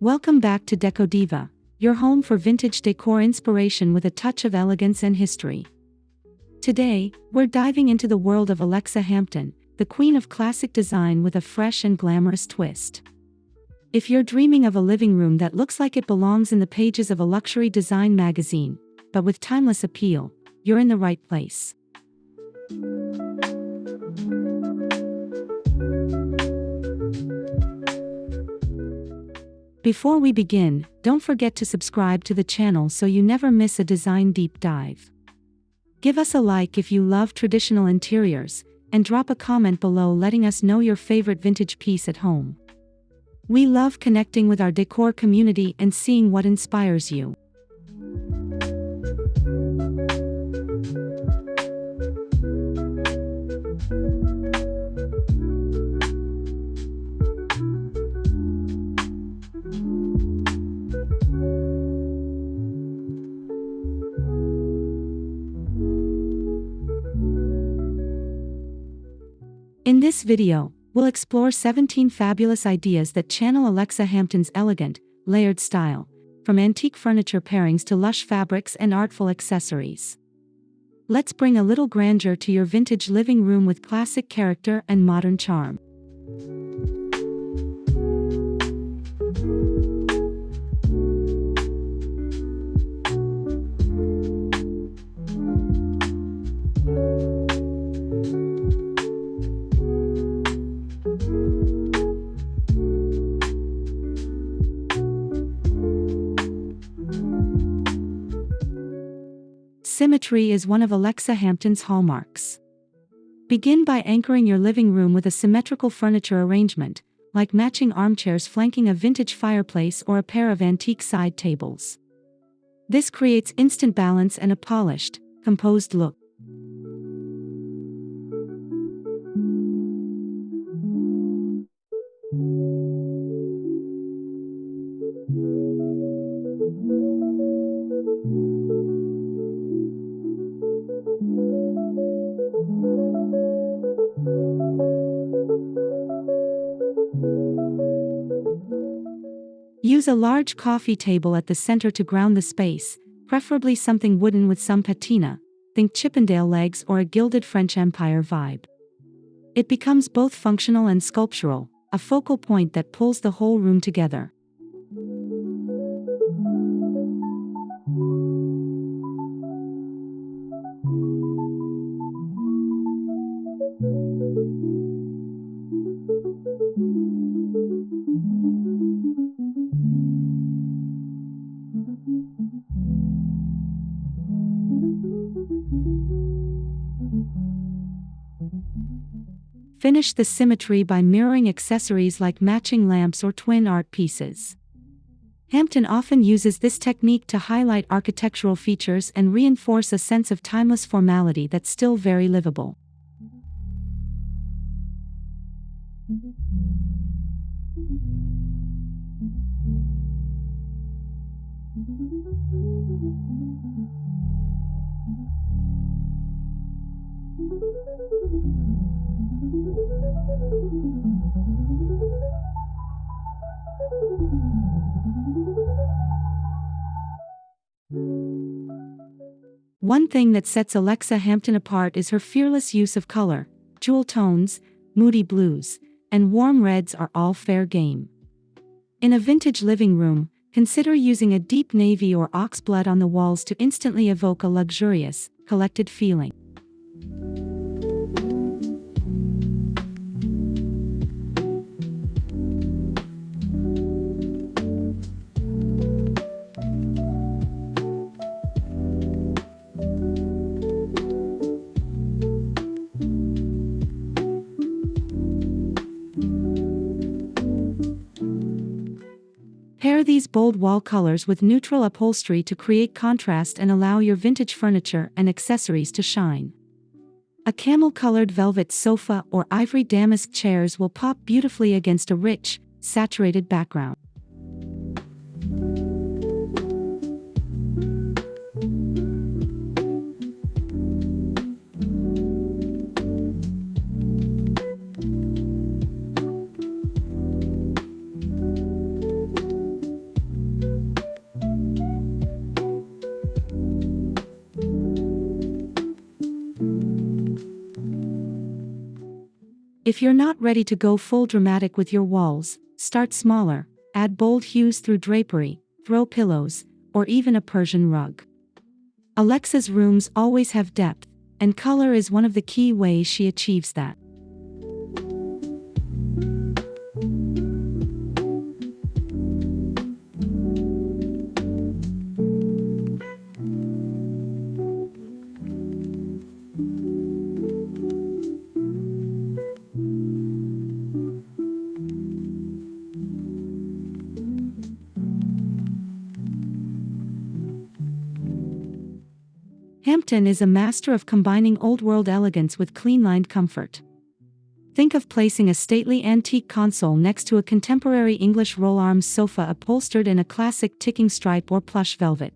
Welcome back to Decodiva, your home for vintage decor inspiration with a touch of elegance and history. Today, we're diving into the world of Alexa Hampton, the queen of classic design with a fresh and glamorous twist. If you're dreaming of a living room that looks like it belongs in the pages of a luxury design magazine, but with timeless appeal, you're in the right place. Before we begin, don't forget to subscribe to the channel so you never miss a design deep dive. Give us a like if you love traditional interiors, and drop a comment below letting us know your favorite vintage piece at home. We love connecting with our decor community and seeing what inspires you. In this video, we'll explore 17 fabulous ideas that channel Alexa Hampton's elegant, layered style, from antique furniture pairings to lush fabrics and artful accessories. Let's bring a little grandeur to your vintage living room with classic character and modern charm. Symmetry is one of Alexa Hampton's hallmarks. Begin by anchoring your living room with a symmetrical furniture arrangement, like matching armchairs flanking a vintage fireplace or a pair of antique side tables. This creates instant balance and a polished, composed look. Use a large coffee table at the center to ground the space, preferably something wooden with some patina, think Chippendale legs or a gilded French Empire vibe. It becomes both functional and sculptural, a focal point that pulls the whole room together. Finish the symmetry by mirroring accessories like matching lamps or twin art pieces. Hampton often uses this technique to highlight architectural features and reinforce a sense of timeless formality that's still very livable. One thing that sets Alexa Hampton apart is her fearless use of color. Jewel tones, moody blues, and warm reds are all fair game. In a vintage living room, consider using a deep navy or oxblood on the walls to instantly evoke a luxurious, collected feeling. Pair these bold wall colors with neutral upholstery to create contrast and allow your vintage furniture and accessories to shine. A camel-colored velvet sofa or ivory damask chairs will pop beautifully against a rich, saturated background. If you're not ready to go full dramatic with your walls, start smaller, add bold hues through drapery, throw pillows, or even a Persian rug. Alexa's rooms always have depth, and color is one of the key ways she achieves that. Hampton is a master of combining old-world elegance with clean-lined comfort. Think of placing a stately antique console next to a contemporary English roll-arms sofa upholstered in a classic ticking stripe or plush velvet.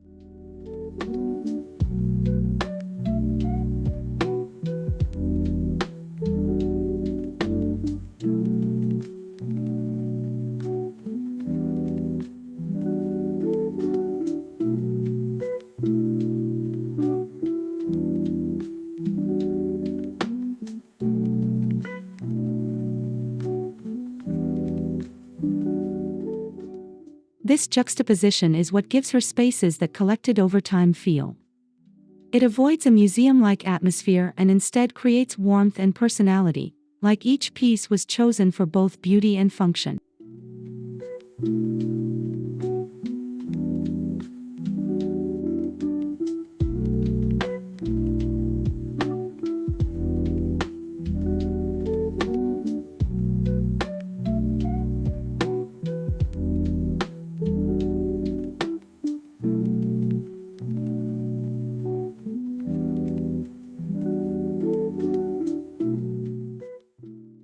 This juxtaposition is what gives her spaces that collected over time feel. It avoids a museum-like atmosphere and instead creates warmth and personality, like each piece was chosen for both beauty and function.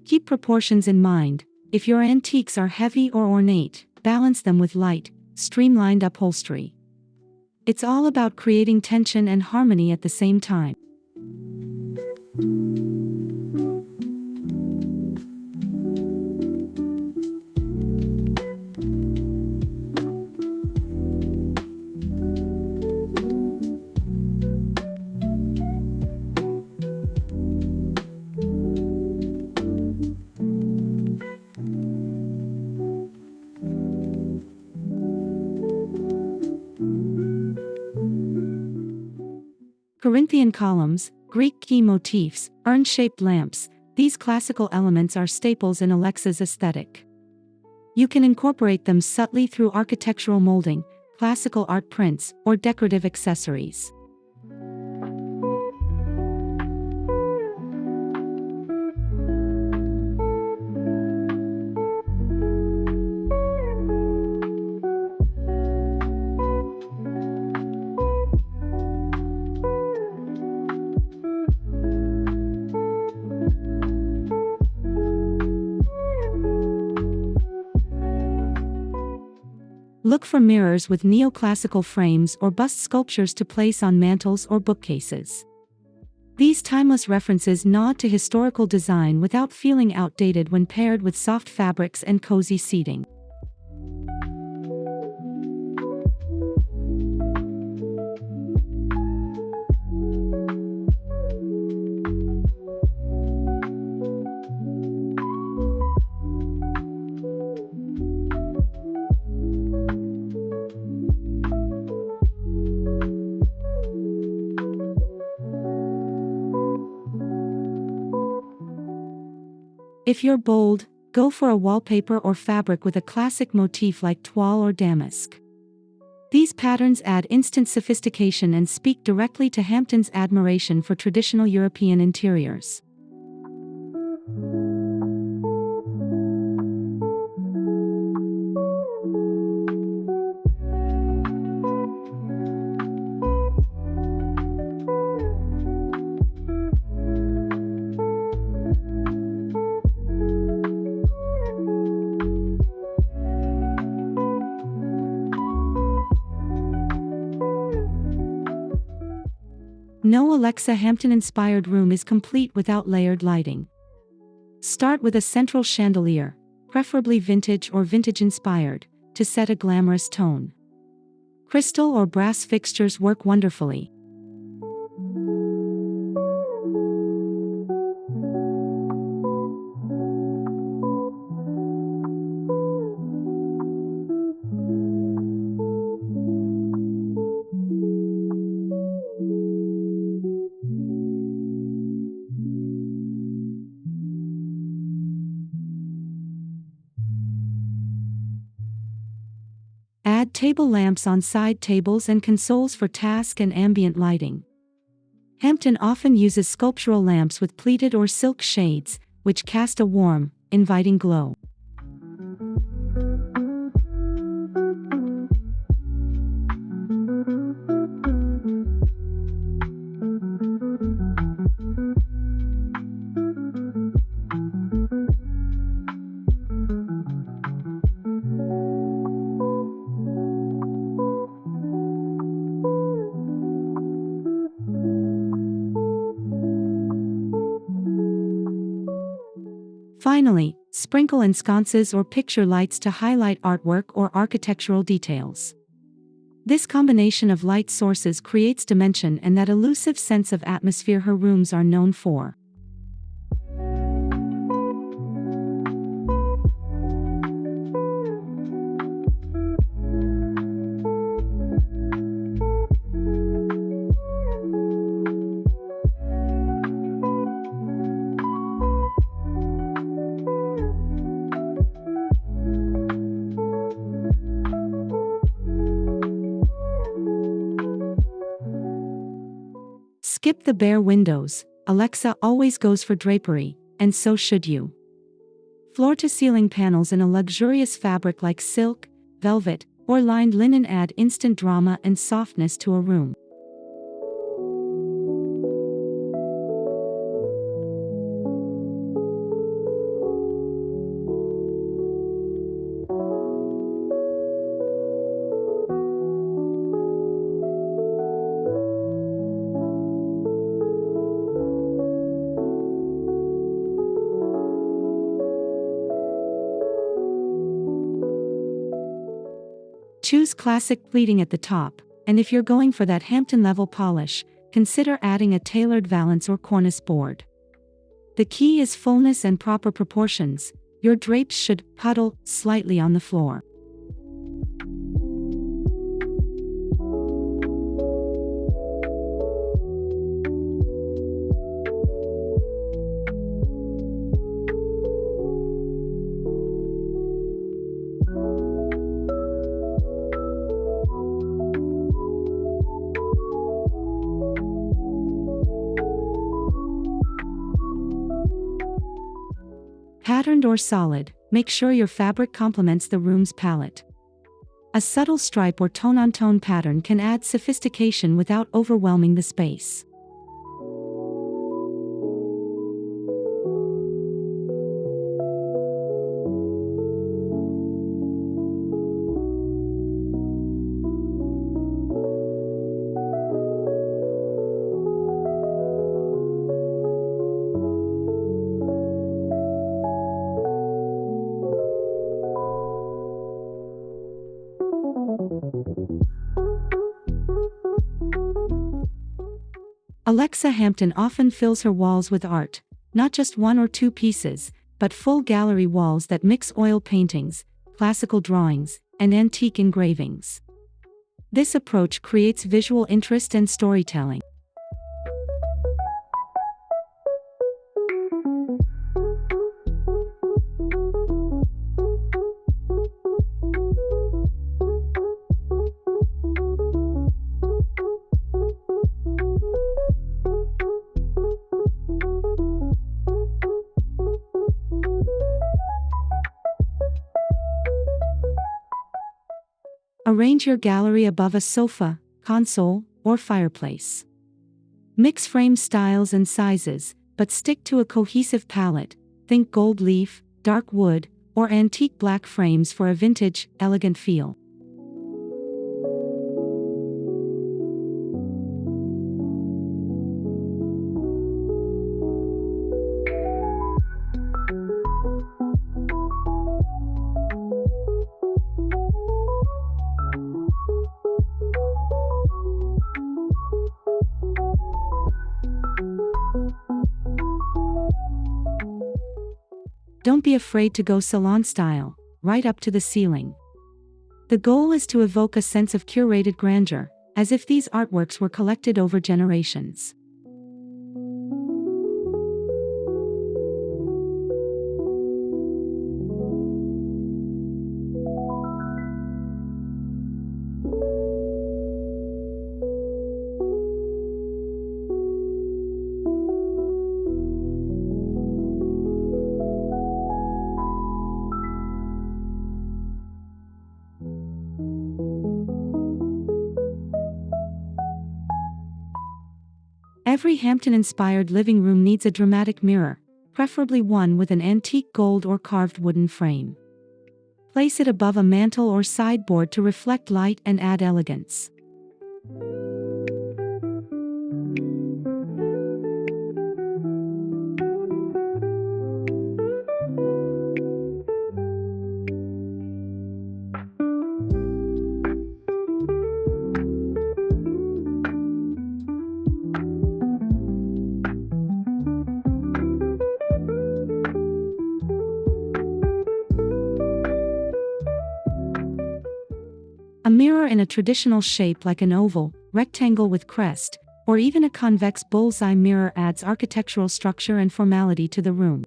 Keep proportions in mind. If your antiques are heavy or ornate, balance them with light, streamlined upholstery. It's all about creating tension and harmony at the same time. Corinthian columns, Greek key motifs, urn-shaped lamps, these classical elements are staples in Alexa's aesthetic. You can incorporate them subtly through architectural molding, classical art prints, or decorative accessories. Look for mirrors with neoclassical frames or bust sculptures to place on mantels or bookcases. These timeless references nod to historical design without feeling outdated when paired with soft fabrics and cozy seating. If you're bold, go for a wallpaper or fabric with a classic motif like toile or damask. These patterns add instant sophistication and speak directly to Hampton's admiration for traditional European interiors. No Alexa Hampton-inspired room is complete without layered lighting. Start with a central chandelier, preferably vintage or vintage-inspired, to set a glamorous tone. Crystal or brass fixtures work wonderfully. table lamps on side tables and consoles for task and ambient lighting. Hampton often uses sculptural lamps with pleated or silk shades, which cast a warm, inviting glow. Finally, sprinkle in sconces or picture lights to highlight artwork or architectural details. This combination of light sources creates dimension and that elusive sense of atmosphere her rooms are known for. Skip the bare windows. Alexa always goes for drapery, and so should you. Floor-to-ceiling panels in a luxurious fabric like silk, velvet, or lined linen add instant drama and softness to a room. Choose classic pleating at the top, and if you're going for that Hampton-level polish, consider adding a tailored valance or cornice board. The key is fullness and proper proportions. Your drapes should puddle slightly on the floor. Patterned or solid, make sure your fabric complements the room's palette. A subtle stripe or tone-on-tone pattern can add sophistication without overwhelming the space. Alexa Hampton often fills her walls with art, not just one or two pieces, but full gallery walls that mix oil paintings, classical drawings, and antique engravings. This approach creates visual interest and storytelling. Arrange your gallery above a sofa, console, or fireplace. Mix frame styles and sizes, but stick to a cohesive palette. Think gold leaf, dark wood, or antique black frames for a vintage, elegant feel. Don't be afraid to go salon style, right up to the ceiling. The goal is to evoke a sense of curated grandeur, as if these artworks were collected over generations. Every Hampton-inspired living room needs a dramatic mirror, preferably one with an antique gold or carved wooden frame. Place it above a mantel or sideboard to reflect light and add elegance. A mirror in a traditional shape like an oval, rectangle with crest, or even a convex bullseye mirror adds architectural structure and formality to the room.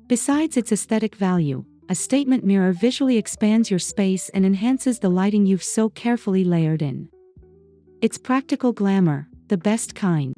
Besides its aesthetic value, a statement mirror visually expands your space and enhances the lighting you've so carefully layered in. It's practical glamour, the best kind.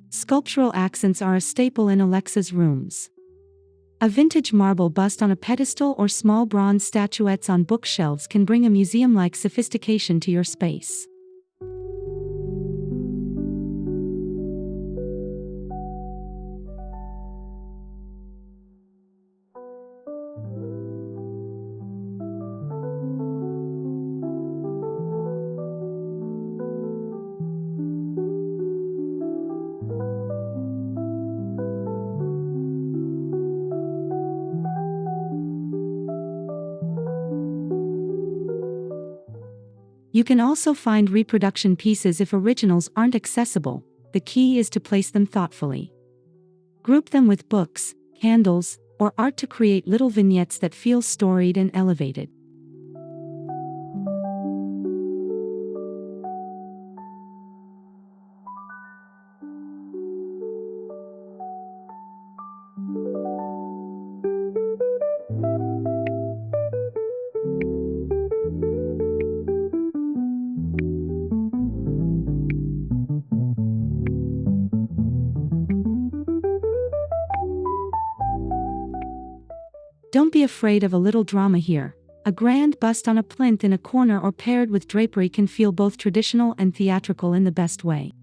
Sculptural accents are a staple in Alexa's rooms. A vintage marble bust on a pedestal or small bronze statuettes on bookshelves can bring a museum-like sophistication to your space. You can also find reproduction pieces if originals aren't accessible. The key is to place them thoughtfully. Group them with books, candles, or art to create little vignettes that feel storied and elevated. Don't be afraid of a little drama here. A grand bust on a plinth in a corner or paired with drapery can feel both traditional and theatrical in the best way.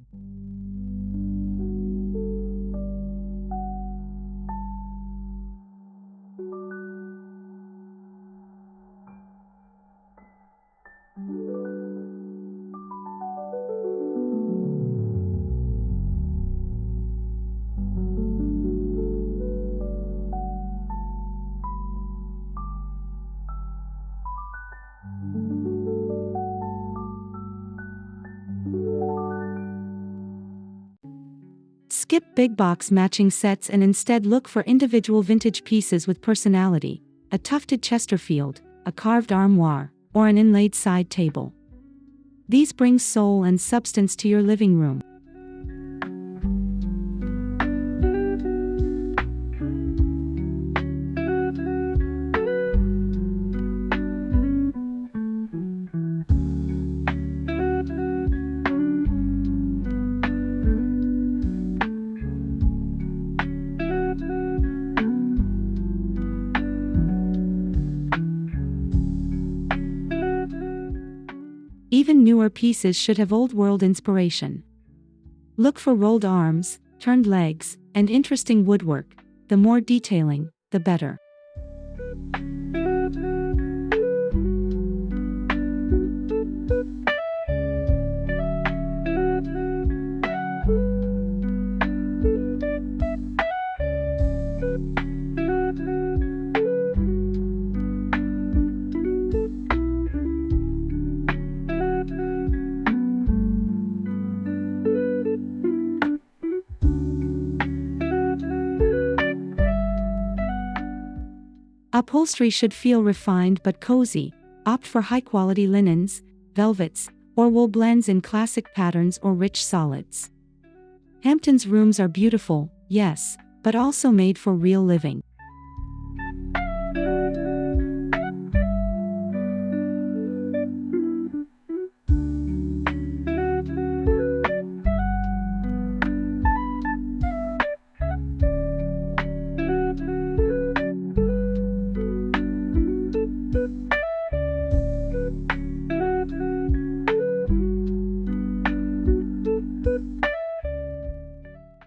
Skip big box matching sets and instead look for individual vintage pieces with personality, a tufted Chesterfield, a carved armoire, or an inlaid side table. These bring soul and substance to your living room. Even newer pieces should have old-world inspiration. Look for rolled arms, turned legs, and interesting woodwork. The more detailing, the better. Upholstery should feel refined but cozy. Opt for high-quality linens, velvets, or wool blends in classic patterns or rich solids. Hampton's rooms are beautiful, yes, but also made for real living.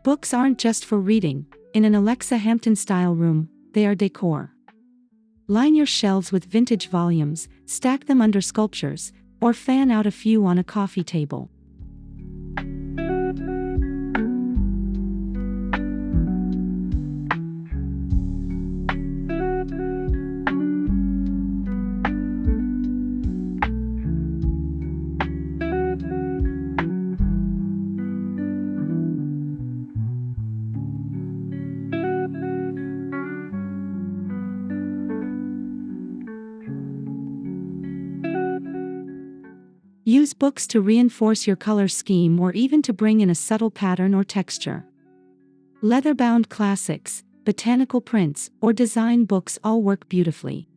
Books aren't just for reading. In an Alexa Hampton style room, they are decor. Line your shelves with vintage volumes, stack them under sculptures, or fan out a few on a coffee table. Use books to reinforce your color scheme or even to bring in a subtle pattern or texture. Leather-bound classics, botanical prints, or design books all work beautifully.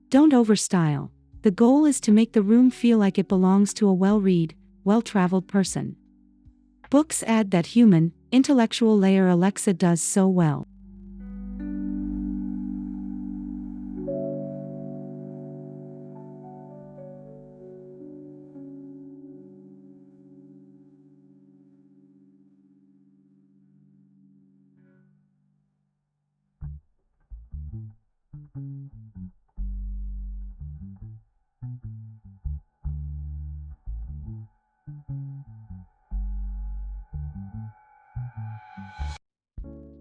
Don't overstyle. The goal is to make the room feel like it belongs to a well-read, well-traveled person. Books add that human, intellectual layer Alexa does so well.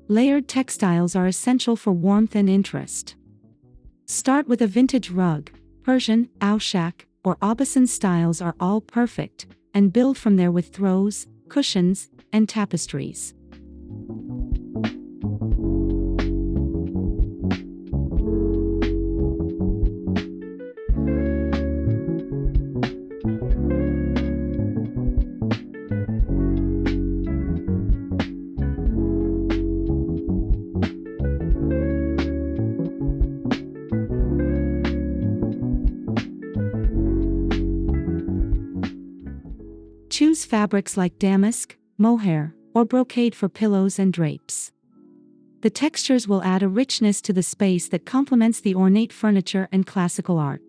Layered textiles are essential for warmth and interest. Start with a vintage rug. Persian, Aushak, or Aubusson styles are all perfect, and build from there with throws, cushions, and tapestries. Choose fabrics like damask, mohair, or brocade for pillows and drapes. The textures will add a richness to the space that complements the ornate furniture and classical art.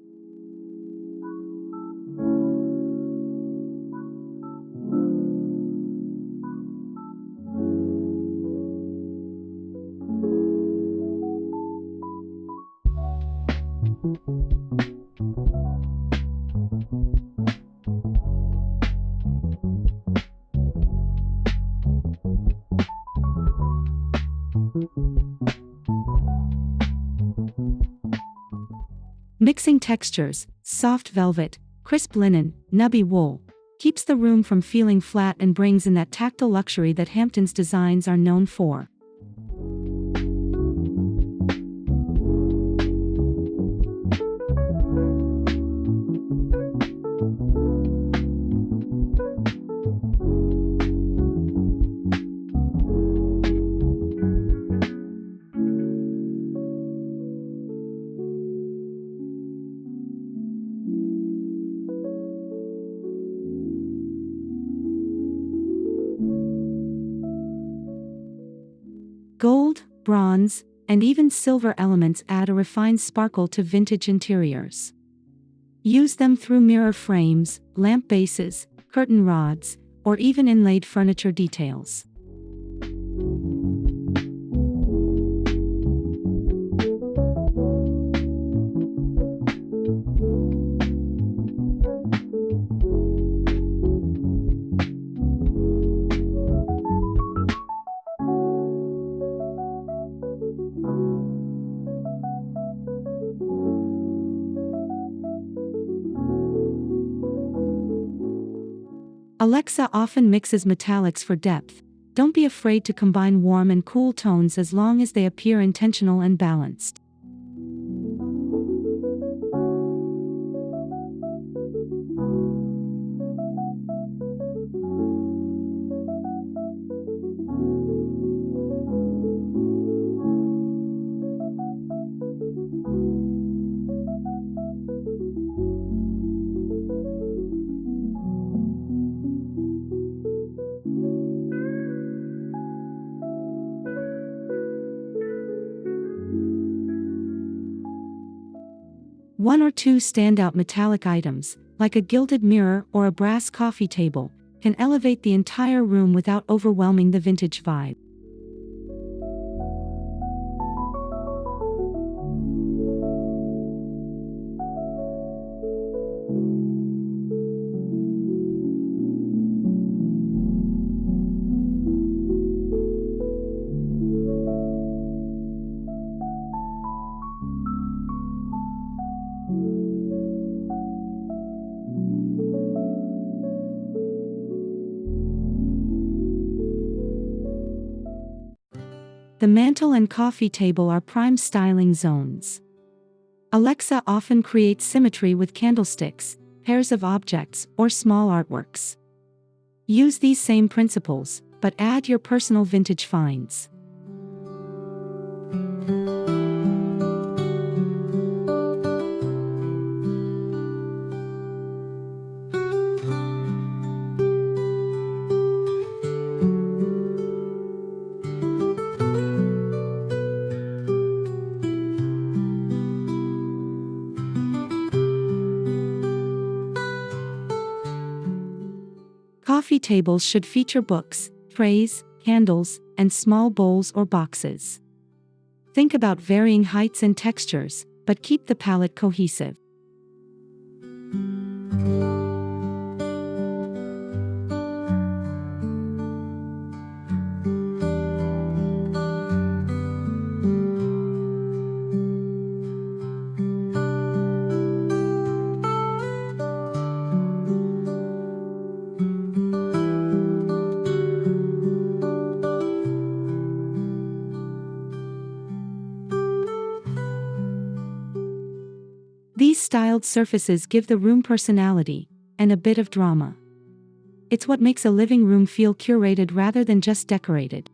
Mixing textures, soft velvet, crisp linen, nubby wool, keeps the room from feeling flat and brings in that tactile luxury that Hampton's designs are known for. Gold, bronze, and even silver elements add a refined sparkle to vintage interiors. Use them through mirror frames, lamp bases, curtain rods, or even inlaid furniture details. Alexa often mixes metallics for depth. Don't be afraid to combine warm and cool tones as long as they appear intentional and balanced. One or two standout metallic items, like a gilded mirror or a brass coffee table, can elevate the entire room without overwhelming the vintage vibe. The mantel and coffee table are prime styling zones. Alexa often creates symmetry with candlesticks, pairs of objects, or small artworks. Use these same principles, but add your personal vintage finds. Coffee tables should feature books, trays, candles, and small bowls or boxes. Think about varying heights and textures, but keep the palette cohesive. These styled surfaces give the room personality and a bit of drama. It's what makes a living room feel curated rather than just decorated.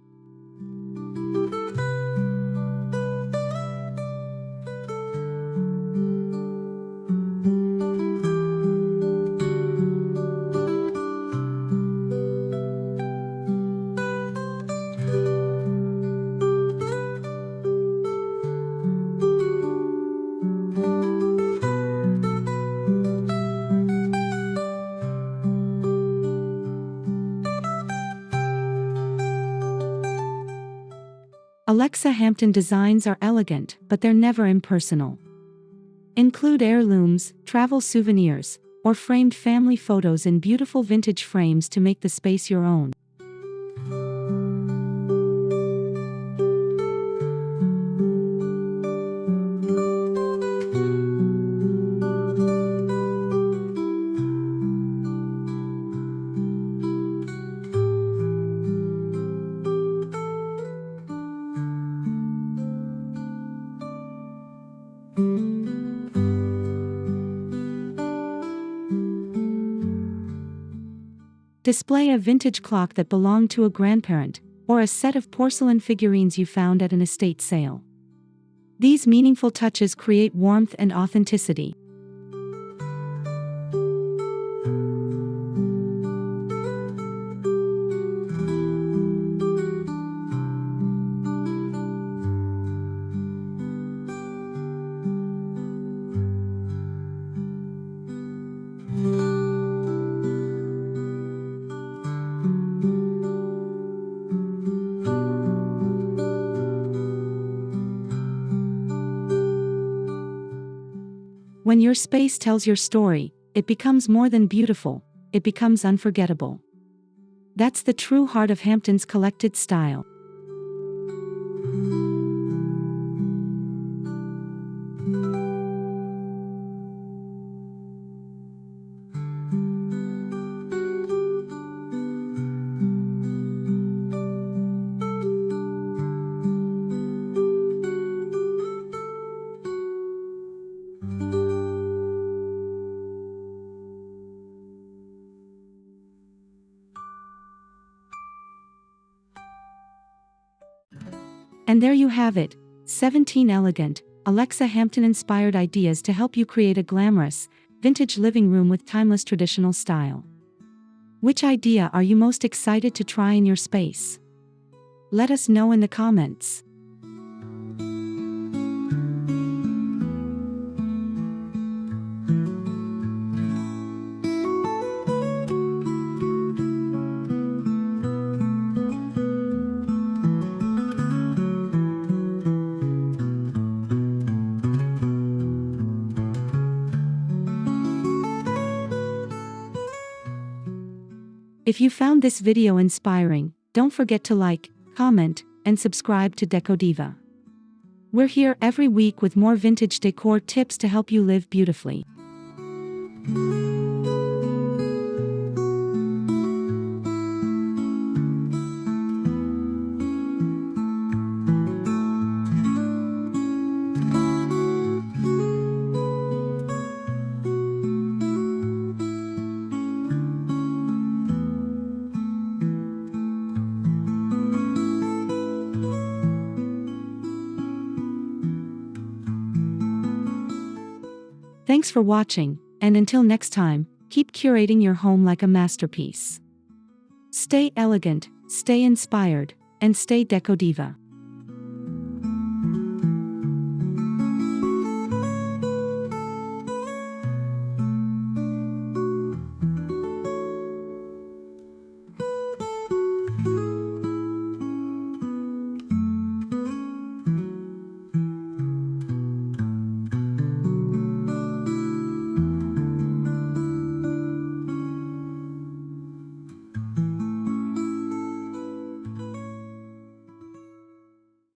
Alexa Hampton designs are elegant, but they're never impersonal. Include heirlooms, travel souvenirs, or framed family photos in beautiful vintage frames to make the space your own. Display a vintage clock that belonged to a grandparent, or a set of porcelain figurines you found at an estate sale. These meaningful touches create warmth and authenticity. When your space tells your story, it becomes more than beautiful, it becomes unforgettable. That's the true heart of Hampton's collected style. And there you have it, 17 elegant, Alexa Hampton-inspired ideas to help you create a glamorous, vintage living room with timeless traditional style. Which idea are you most excited to try in your space? Let us know in the comments. If you found this video inspiring, don't forget to like, comment, and subscribe to Decodiva. We're here every week with more vintage decor tips to help you live beautifully. Thanks for watching, and until next time, keep curating your home like a masterpiece. Stay elegant, stay inspired, and stay Decodiva.